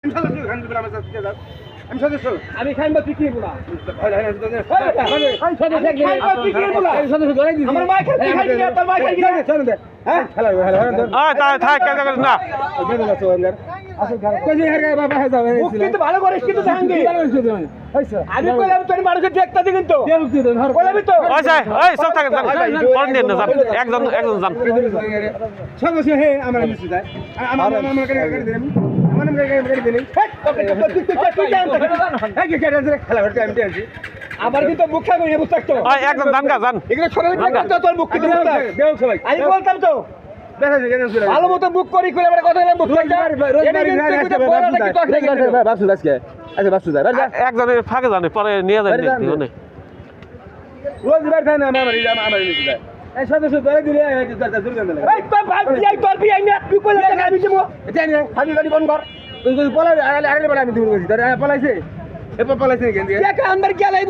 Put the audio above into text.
আমি সদস্য আমি খাইবা তুই কি বলা আমার মা খাই না তোর মা খাই না হ্যাঁ খেলা থাক না কিন্তু ভালো করিস কিন্তু জাহাঙ্গীর আমি কইলাম তোর মানুষকে দেখতে দি কিন্তু কইলাম তো ওই যাই ওই সব থাকে পরে নিয়ে না যান একজন যান সদস্য হে আমার মিশে যায় আমার গাড়ি দিলাম আমার গাড়ি দিলাম খেলা করতে আমি টেনছি আবার কিন্তু মুখ খাই বুঝ থাকতো ওই একজন যান গা যান এগুলো সরাই তো তোর মুখ কিন্তু দেও সবাই আমি বলতাম তো ভালো মতো বুক করি কইলে আমরা কথা বললাম মুখ একজনের ফাঁকে জানে পরে নিয়ে যান রোজবার খায় না আমার মিশে যায় এই সদস্য ধরে দিলে দুর্গন্ধ লাগে এই তোর ভাই বিয়াই তোর বিয়াই না তুই কইলে টাকা আমি দেবো এটা নিয়ে হানি গাড়ি বন্ধ কর তুই পলাই আগে পলাই আমি দিব পলাইছে এরপর পলাইছে কেন টাকা আন্দার গেলাই